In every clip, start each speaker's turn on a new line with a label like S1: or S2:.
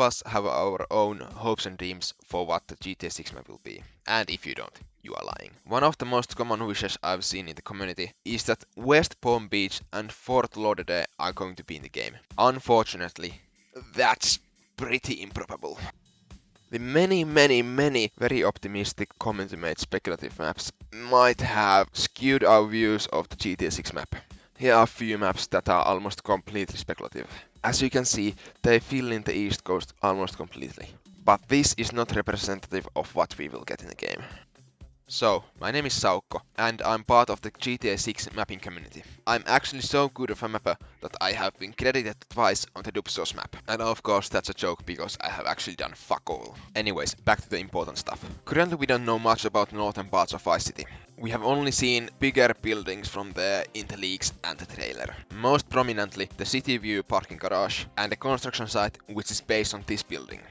S1: us have our own hopes and dreams for what the GTA 6 map will be. And if you don't, you are lying. One of the most common wishes I've seen in the community is that West Palm Beach and Fort Lauderdale are going to be in the game. Unfortunately, that's pretty improbable. The many very optimistic community-made speculative maps might have skewed our views of the GTA 6 map. Here are a few maps that are almost completely speculative. As you can see, they fill in the East Coast almost completely. But this is not representative of what we will get in the game. So, my name is Saukko, and I'm part of the GTA 6 mapping community. I'm actually so good of a mapper that I have been credited twice on the Dubsos map. And of course that's a joke because I have actually done fuck all. Anyways, back to the important stuff. Currently we don't know much about northern parts of Vice City. We have only seen bigger buildings from there in the leaks and the trailer. Most prominently the City View parking garage and the construction site which is based on this building.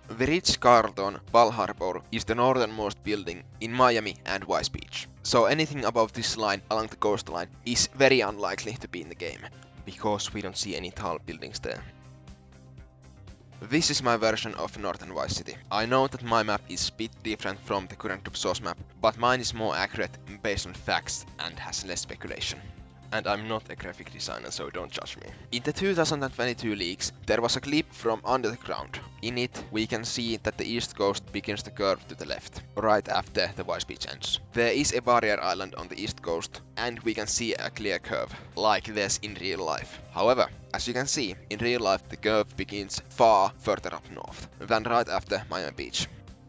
S1: The Ritz-Carlton Bal Harbour is the northernmost building in Miami and Vice Beach. So anything above this line along the coastline is very unlikely to be in the game, because we don't see any tall buildings there. This is my version of Northern Vice City. I know that my map is a bit different from the current Dubsos map, but mine is more accurate based on facts and has less speculation. And I'm not a graphic designer, so don't judge me. In the 2022 leaks, there was a clip from under the ground. In it, we can see that the east coast begins to curve to the left, right after the Vice Beach ends. There is a barrier island on the east coast, and we can see a clear curve, like there's in real life. However, as you can see, in real life the curve begins far further up north, than right after Miami Beach.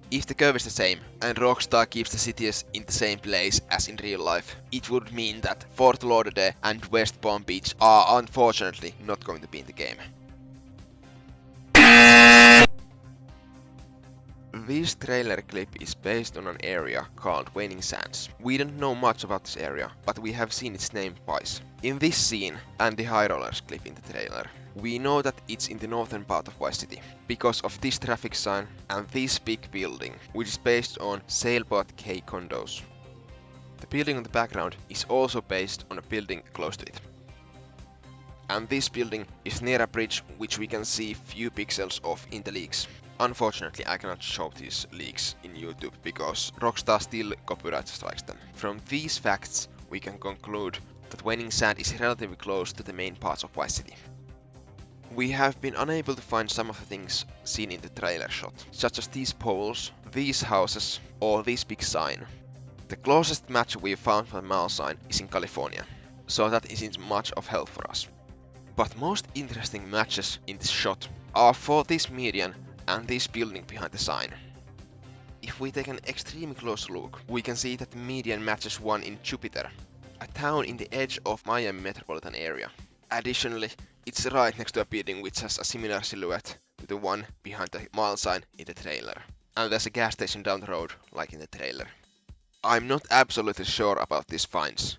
S1: If the curve is the same, and Rockstar keeps the cities in the same place as in real life, it would mean that Fort Lauderdale and West Palm Beach are unfortunately not going to be in the game. This trailer clip is based on an area called Waning Sands. We don't know much about this area, but we have seen its name twice. In this scene and the High Rollers clip in the trailer, we know that it's in the northern part of Vice City, because of this traffic sign and this big building, which is based on Sailboat K condos. The building on the background is also based on a building close to it. And this building is near a bridge which we can see few pixels of in the leaks. Unfortunately, I cannot show these leaks in YouTube because Rockstar still copyright strikes them. From these facts, we can conclude that Waning Sand is relatively close to the main parts of Vice City. We have been unable to find some of the things seen in the trailer shot, such as these poles, these houses, or this big sign. The closest match we found for the mall sign is in California, so that isn't much of help for us. But most interesting matches in this shot are for this median and this building behind the sign. If we take an extremely close look, we can see that the median matches one in Jupiter, a town in the edge of Miami metropolitan area. Additionally, it's right next to a building which has a similar silhouette to the one behind the mall sign in the trailer. And there's a gas station down the road, like in the trailer. I'm not absolutely sure about these finds,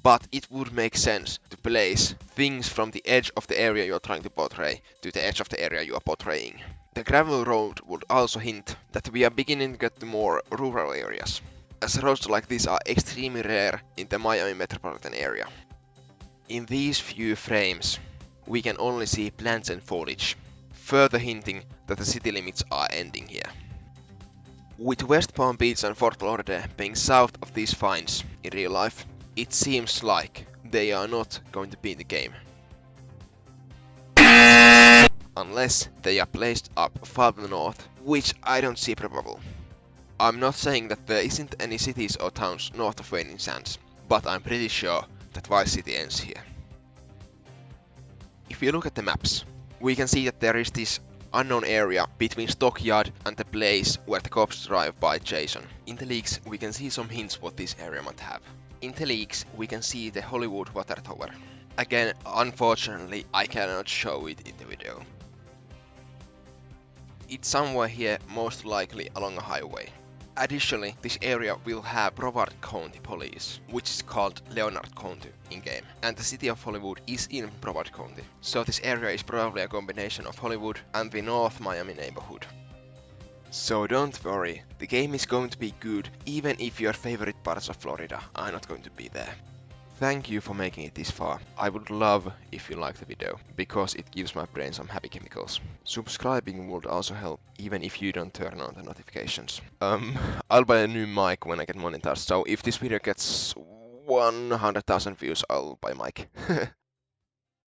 S1: but it would make sense to place things from the edge of the area you're trying to portray to the edge of the area you are portraying. The gravel road would also hint that we are beginning to get to more rural areas, as roads like this are extremely rare in the Miami metropolitan area. In these few frames, we can only see plants and foliage, further hinting that the city limits are ending here. With West Palm Beach and Fort Lauderdale being south of these finds in real life, it seems like they are not going to be in the game. Unless they are placed up farther north, which I don't see probable. I'm not saying that there isn't any cities or towns north of Waning Sands, but I'm pretty sure that Vice City ends here. If we look at the maps, we can see that there is this unknown area between Stockyard and the place where the cops drive by Jason. In the leaks, we can see some hints what this area might have. In the leaks, we can see the Hollywood water tower. Again, unfortunately, I cannot show it in the video. It's somewhere here, most likely along a highway. Additionally, this area will have Broward County Police, which is called Leonard County in-game, and the city of Hollywood is in Broward County, so this area is probably a combination of Hollywood and the North Miami neighborhood. So don't worry, the game is going to be good even if your favorite parts of Florida are not going to be there. Thank you for making it this far. I would love if you liked the video, because it gives my brain some happy chemicals. Subscribing would also help, even if you don't turn on the notifications. I'll buy a new mic when I get monetized, so if this video gets 100,000 views, I'll buy a mic.